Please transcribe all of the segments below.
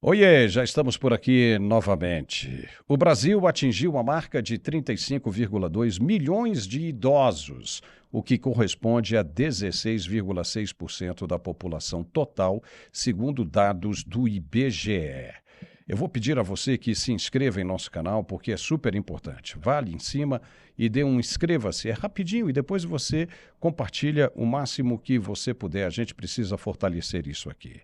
Oiê, já estamos por aqui novamente. O Brasil atingiu a marca de 35,2 milhões de idosos, o que corresponde a 16,6% da população total, segundo dados do IBGE. Eu vou pedir a você que se inscreva em nosso canal, porque é super importante. Vá ali em cima e dê um inscreva-se, é rapidinho, e depois você compartilha o máximo que você puder. A gente precisa fortalecer isso aqui.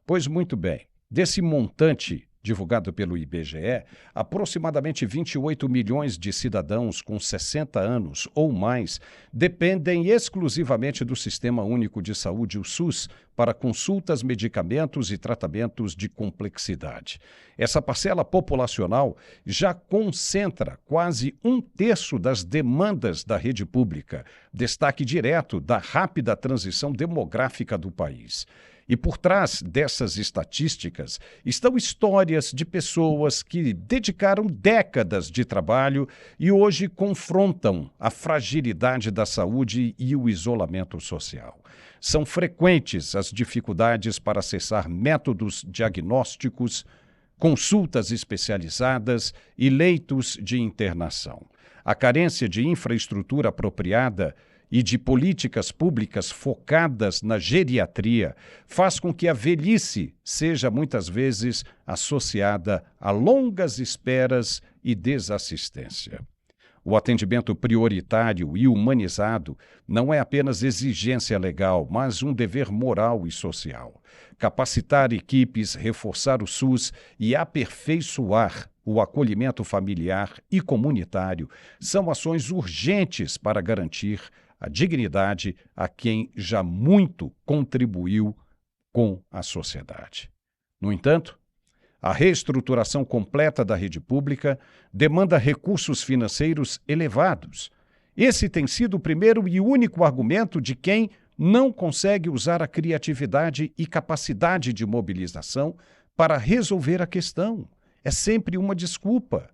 Pois muito bem. Desse montante divulgado pelo IBGE, aproximadamente 28 milhões de cidadãos com 60 anos ou mais dependem exclusivamente do Sistema Único de Saúde, o SUS, para consultas, medicamentos e tratamentos de complexidade. Essa parcela populacional já concentra quase um terço das demandas da rede pública, destaque direto da rápida transição demográfica do país. E por trás dessas estatísticas estão histórias de pessoas que dedicaram décadas de trabalho e hoje confrontam a fragilidade da saúde e o isolamento social. São frequentes as dificuldades para acessar métodos diagnósticos, consultas especializadas e leitos de internação. A carência de infraestrutura apropriada e de políticas públicas focadas na geriatria faz com que a velhice seja muitas vezes associada a longas esperas e desassistência. O atendimento prioritário e humanizado não é apenas exigência legal, mas um dever moral e social. Capacitar equipes, reforçar o SUS e aperfeiçoar o acolhimento familiar e comunitário são ações urgentes para garantir a dignidade a quem já muito contribuiu com a sociedade. No entanto, a reestruturação completa da rede pública demanda recursos financeiros elevados. Esse tem sido o primeiro e único argumento de quem não consegue usar a criatividade e capacidade de mobilização para resolver a questão. É sempre uma desculpa.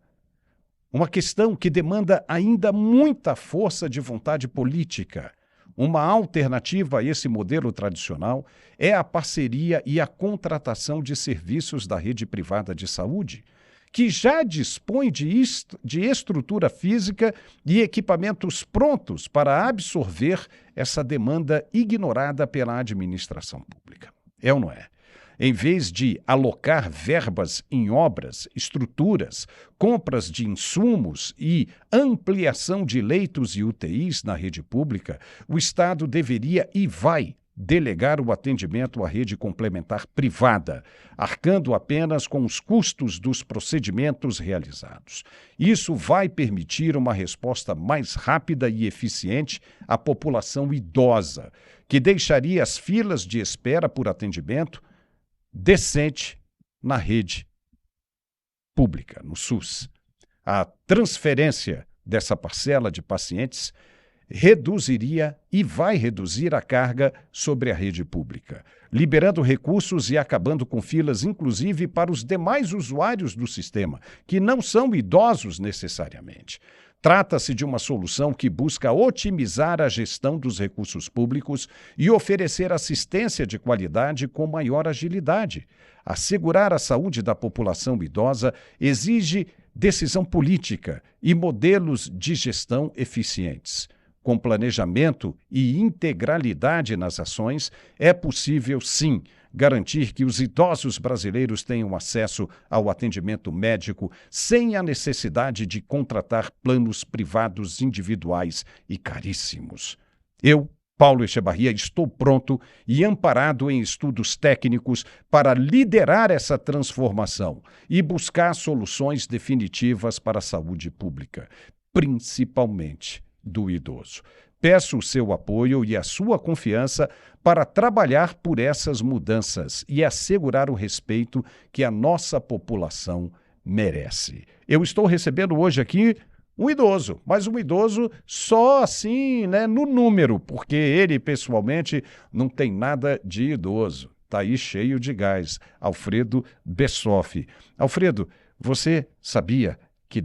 Uma questão que demanda ainda muita força de vontade política. Uma alternativa a esse modelo tradicional é a parceria e a contratação de serviços da rede privada de saúde, que já dispõe de estrutura física e equipamentos prontos para absorver essa demanda ignorada pela administração pública. É ou não é? Em vez de alocar verbas em obras, estruturas, compras de insumos e ampliação de leitos e UTIs na rede pública, o Estado deveria e vai delegar o atendimento à rede complementar privada, arcando apenas com os custos dos procedimentos realizados. Isso vai permitir uma resposta mais rápida e eficiente à população idosa, que deixaria as filas de espera por atendimento decente na rede pública, no SUS. A transferência dessa parcela de pacientes reduziria e vai reduzir a carga sobre a rede pública, liberando recursos e acabando com filas, inclusive para os demais usuários do sistema, que não são idosos necessariamente. Trata-se de uma solução que busca otimizar a gestão dos recursos públicos e oferecer assistência de qualidade com maior agilidade. Assegurar a saúde da população idosa exige decisão política e modelos de gestão eficientes. Com planejamento e integralidade nas ações, é possível, sim, garantir que os idosos brasileiros tenham acesso ao atendimento médico sem a necessidade de contratar planos privados individuais e caríssimos. Eu, Paulo Echevarria, estou pronto e amparado em estudos técnicos para liderar essa transformação e buscar soluções definitivas para a saúde pública, principalmente do idoso. Peço o seu apoio e a sua confiança para trabalhar por essas mudanças e assegurar o respeito que a nossa população merece. Eu estou recebendo hoje aqui um idoso, mas um idoso só assim, no número, porque ele pessoalmente não tem nada de idoso. Está aí cheio de gás. Alfredo Bessoff. Alfredo, você sabia que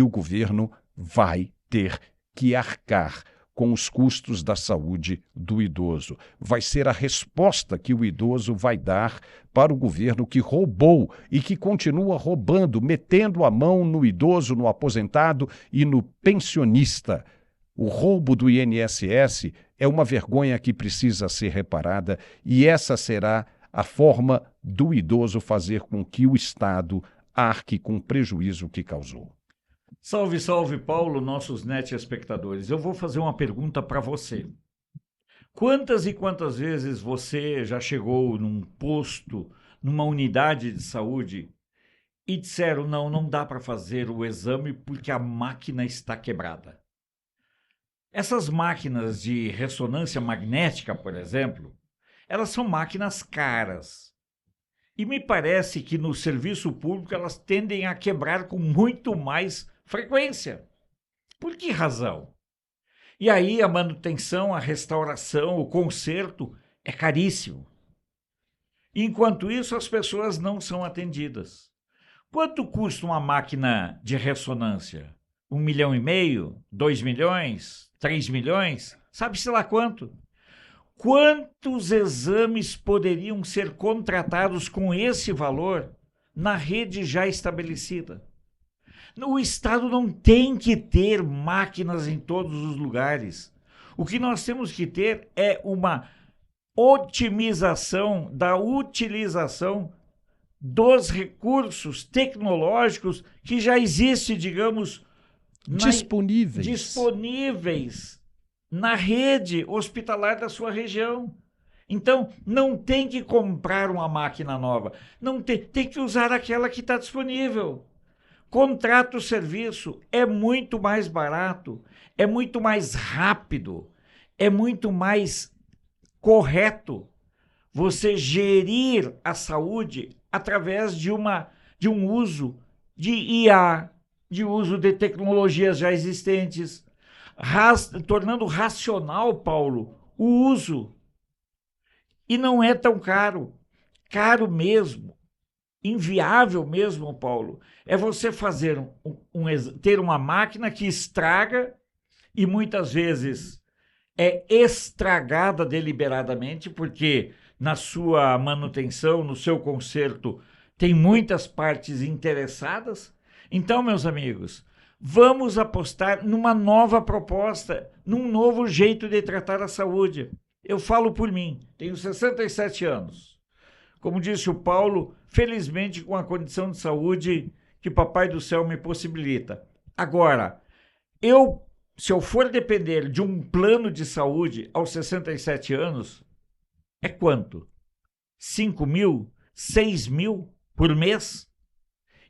o governo vai ter que arcar com os custos da saúde do idoso. Vai ser a resposta que o idoso vai dar para o governo que roubou e que continua roubando, metendo a mão no idoso, no aposentado e no pensionista. O roubo do INSS é uma vergonha que precisa ser reparada e essa será a forma do idoso fazer com que o Estado arque com o prejuízo que causou. Salve, salve, Paulo, nossos net espectadores. Eu vou fazer uma pergunta para você. Quantas e quantas vezes você já chegou num posto, numa unidade de saúde e disseram, não dá para fazer o exame porque a máquina está quebrada? Essas máquinas de ressonância magnética, por exemplo, elas são máquinas caras. E me parece que no serviço público elas tendem a quebrar com muito mais frequência. Por que razão? E aí a manutenção, a restauração, o conserto é caríssimo. Enquanto isso, as pessoas não são atendidas. Quanto custa uma máquina de ressonância? 1,5 milhão? 2 milhões? 3 milhões? Sabe-se lá quanto? Quantos exames poderiam ser contratados com esse valor na rede já estabelecida? O Estado não tem que ter máquinas em todos os lugares. O que nós temos que ter é uma otimização da utilização dos recursos tecnológicos que já existem, digamos, disponíveis na rede hospitalar da sua região. Então, não tem que comprar uma máquina nova, não tem que usar aquela que está disponível. Contrata o serviço, é muito mais barato, é muito mais rápido, é muito mais correto você gerir a saúde através de um uso de IA, de uso de tecnologias já existentes, tornando racional, Paulo, o uso. E não é tão caro. Caro mesmo, inviável mesmo, Paulo, é você fazer ter uma máquina que estraga e muitas vezes é estragada deliberadamente, porque na sua manutenção, no seu conserto, tem muitas partes interessadas. Então, meus amigos, vamos apostar numa nova proposta, num novo jeito de tratar a saúde. Eu falo por mim, tenho 67 anos. Como disse o Paulo, felizmente com a condição de saúde que Papai do Céu me possibilita. Agora, se eu for depender de um plano de saúde aos 67 anos, é quanto? 5 mil? 6 mil por mês?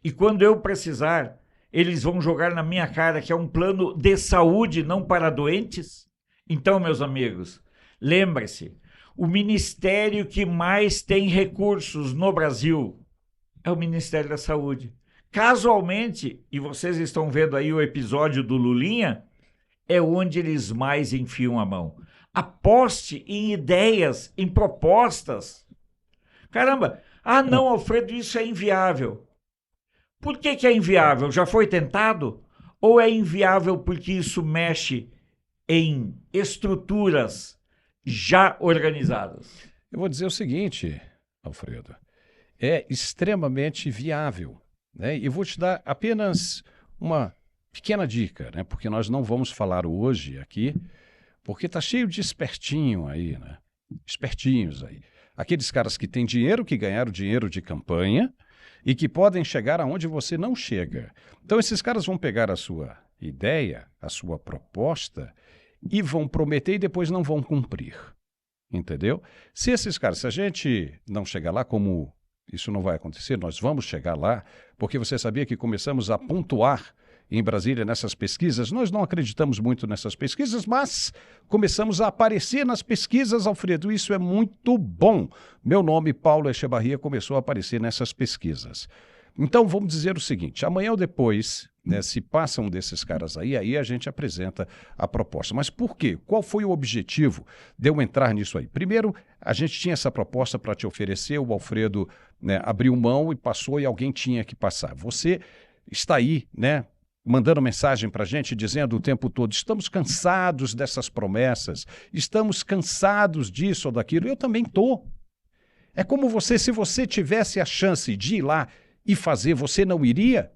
E quando eu precisar, eles vão jogar na minha cara que é um plano de saúde, não para doentes? Então, meus amigos, lembre-se, o ministério que mais tem recursos no Brasil é o Ministério da Saúde. Casualmente, e vocês estão vendo aí o episódio do Lulinha, é onde eles mais enfiam a mão. Aposte em ideias, em propostas. Caramba, não, Alfredo, isso é inviável. Por que é inviável? Já foi tentado? Ou é inviável porque isso mexe em estruturas já organizadas? Eu vou dizer o seguinte, Alfredo, é extremamente viável, né? E vou te dar apenas uma pequena dica, né? Porque nós não vamos falar hoje aqui, porque está cheio de espertinho aí, né? Espertinhos aí. Aqueles caras que têm dinheiro, que ganharam dinheiro de campanha e que podem chegar aonde você não chega. Então esses caras vão pegar a sua ideia, a sua proposta e vão prometer e depois não vão cumprir. Entendeu? Se a gente não chegar lá, como isso não vai acontecer, nós vamos chegar lá, porque você sabia que começamos a pontuar em Brasília nessas pesquisas. Nós não acreditamos muito nessas pesquisas, mas começamos a aparecer nas pesquisas, Alfredo. Isso é muito bom. Meu nome, Paulo Echevarria, começou a aparecer nessas pesquisas. Então, vamos dizer o seguinte, amanhã ou depois, né, se passa um desses caras aí a gente apresenta a proposta. Mas por quê? Qual foi o objetivo de eu entrar nisso aí? Primeiro, a gente tinha essa proposta para te oferecer, o Alfredo, né, abriu mão e passou e alguém tinha que passar. Você está aí, né, mandando mensagem para a gente, dizendo o tempo todo, estamos cansados dessas promessas, estamos cansados disso ou daquilo. Eu também estou. É como você, se você tivesse a chance de ir lá e fazer, você não iria?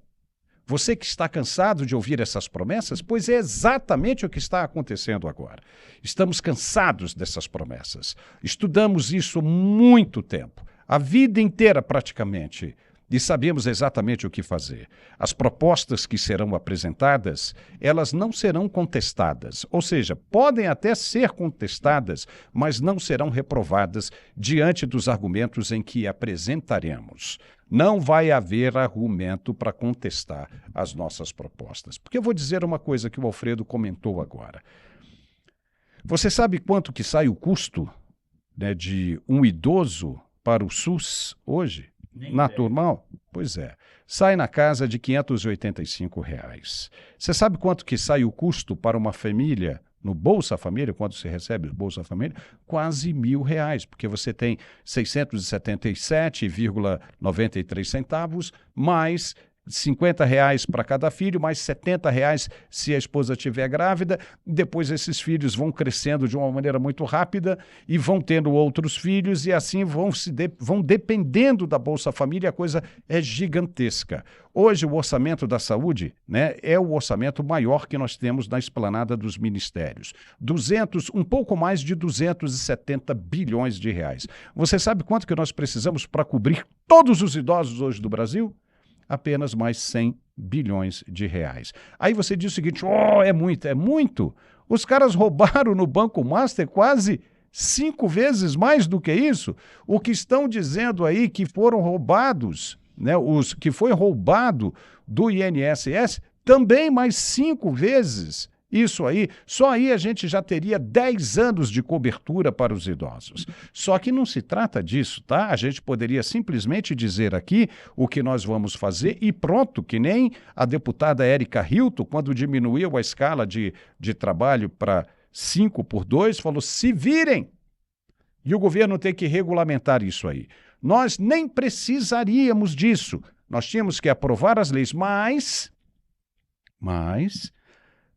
Você que está cansado de ouvir essas promessas, pois é exatamente o que está acontecendo agora. Estamos cansados dessas promessas. Estudamos isso há muito tempo, a vida inteira praticamente, e sabemos exatamente o que fazer. As propostas que serão apresentadas, elas não serão contestadas, ou seja, podem até ser contestadas, mas não serão reprovadas diante dos argumentos em que apresentaremos. Não vai haver argumento para contestar as nossas propostas. Porque eu vou dizer uma coisa que o Alfredo comentou agora. Você sabe quanto que sai o custo, né, de um idoso para o SUS hoje? Natural? Pois é. Sai na casa de R$ 585. Você sabe quanto que sai o custo para uma família no Bolsa Família, quando se recebe o Bolsa Família? Quase R$ 1.000, porque você tem 677,93 centavos, mais R$ 50 para cada filho, mais R$ 70 se a esposa estiver grávida. Depois esses filhos vão crescendo de uma maneira muito rápida e vão tendo outros filhos e assim vão dependendo da Bolsa Família, a coisa é gigantesca. Hoje o orçamento da saúde, né, é o orçamento maior que nós temos na esplanada dos ministérios. Um pouco mais de 270 bilhões de reais. Você sabe quanto que nós precisamos para cobrir todos os idosos hoje do Brasil? Apenas mais 100 bilhões de reais. Aí você diz o seguinte, é muito, é muito. Os caras roubaram no Banco Master quase 5 vezes mais do que isso. O que estão dizendo aí que foram roubados, né, os que foi roubado do INSS, também mais 5 vezes. Isso aí, só aí a gente já teria 10 anos de cobertura para os idosos. Só que não se trata disso, tá? A gente poderia simplesmente dizer aqui o que nós vamos fazer e pronto, que nem a deputada Érica Hilton, quando diminuiu a escala de trabalho para 5x2, falou, se virem! E o governo tem que regulamentar isso aí. Nós nem precisaríamos disso. Nós tínhamos que aprovar as leis, mas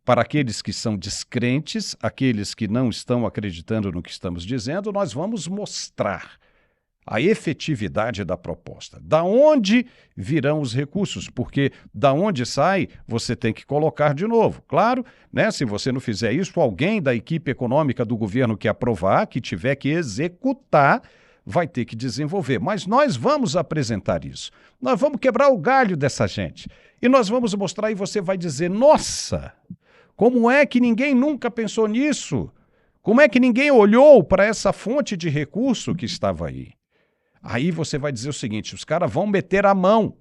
para aqueles que são descrentes, aqueles que não estão acreditando no que estamos dizendo, nós vamos mostrar a efetividade da proposta. Da onde virão os recursos? Porque da onde sai, você tem que colocar de novo. Claro, né? Se você não fizer isso, alguém da equipe econômica do governo que aprovar, que tiver que executar, vai ter que desenvolver. Mas nós vamos apresentar isso. Nós vamos quebrar o galho dessa gente. E nós vamos mostrar e você vai dizer, nossa, como é que ninguém nunca pensou nisso? Como é que ninguém olhou para essa fonte de recurso que estava aí? Aí você vai dizer o seguinte, os caras vão meter a mão.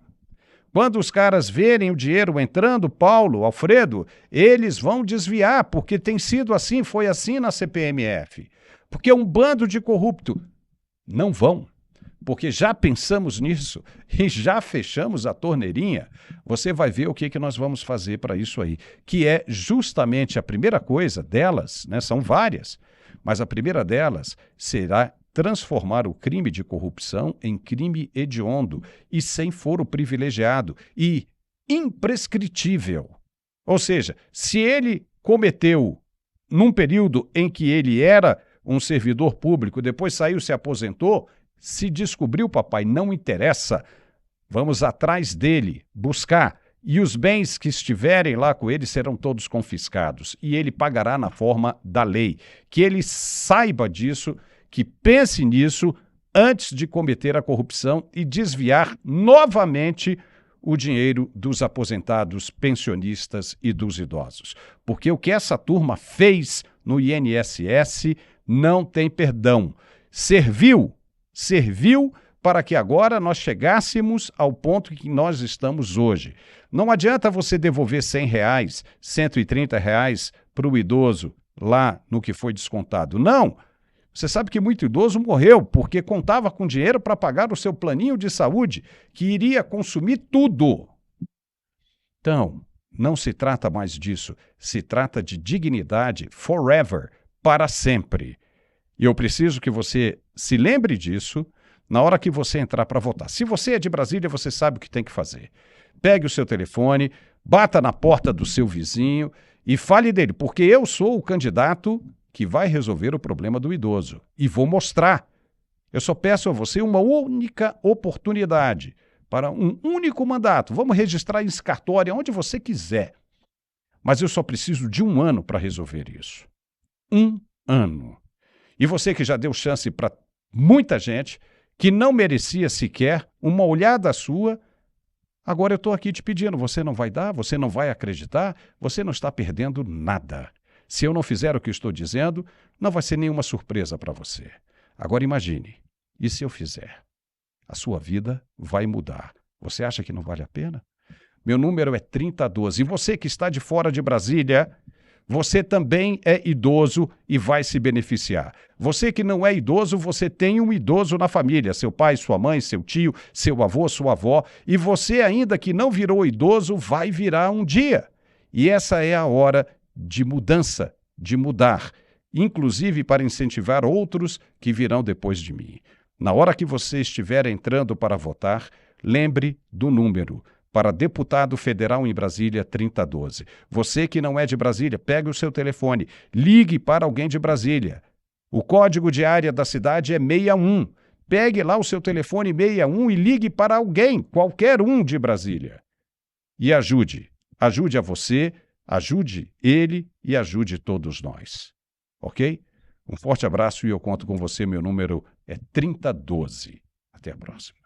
Quando os caras verem o dinheiro entrando, Paulo, Alfredo, eles vão desviar, porque tem sido assim, foi assim na CPMF. Porque é um bando de corrupto. Não vão. Porque já pensamos nisso e já fechamos a torneirinha. Você vai ver o que nós vamos fazer para isso aí, que é justamente a primeira coisa delas, né? São várias, mas a primeira delas será transformar o crime de corrupção em crime hediondo e sem foro privilegiado e imprescritível. Ou seja, se ele cometeu num período em que ele era um servidor público, depois saiu, se aposentou, se descobriu, papai, não interessa. Vamos atrás dele, buscar. E os bens que estiverem lá com ele serão todos confiscados. E ele pagará na forma da lei. Que ele saiba disso, que pense nisso antes de cometer a corrupção e desviar novamente o dinheiro dos aposentados, pensionistas e dos idosos. Porque o que essa turma fez no INSS não tem perdão. Serviu para que agora nós chegássemos ao ponto que nós estamos hoje. Não adianta você devolver R$100, R$130 para o idoso lá no que foi descontado. Não! Você sabe que muito idoso morreu porque contava com dinheiro para pagar o seu planinho de saúde, que iria consumir tudo. Então, não se trata mais disso. Se trata de dignidade forever, para sempre. E eu preciso que você se lembre disso na hora que você entrar para votar. Se você é de Brasília, você sabe o que tem que fazer. Pegue o seu telefone, bata na porta do seu vizinho e fale dele, porque eu sou o candidato que vai resolver o problema do idoso e vou mostrar. Eu só peço a você uma única oportunidade para um único mandato. Vamos registrar esse cartório onde você quiser. Mas eu só preciso de 1 ano para resolver isso. 1 ano. E você que já deu chance para muita gente que não merecia sequer uma olhada sua, agora eu estou aqui te pedindo, você não vai dar, você não vai acreditar, você não está perdendo nada. Se eu não fizer o que estou dizendo, não vai ser nenhuma surpresa para você. Agora imagine, e se eu fizer? A sua vida vai mudar. Você acha que não vale a pena? Meu número é 3012. E você que está de fora de Brasília, você também é idoso e vai se beneficiar. Você que não é idoso, você tem um idoso na família, seu pai, sua mãe, seu tio, seu avô, sua avó. E você ainda que não virou idoso, vai virar um dia. E essa é a hora de mudança, de mudar, inclusive para incentivar outros que virão depois de mim. Na hora que você estiver entrando para votar, lembre do número. Para deputado federal em Brasília, 3012. Você que não é de Brasília, pegue o seu telefone, ligue para alguém de Brasília. O código de área da cidade é 61. Pegue lá o seu telefone 61 e ligue para alguém, qualquer um de Brasília. E ajude. Ajude a você, ajude ele e ajude todos nós. Ok? Um forte abraço e eu conto com você. Meu número é 3012. Até a próxima.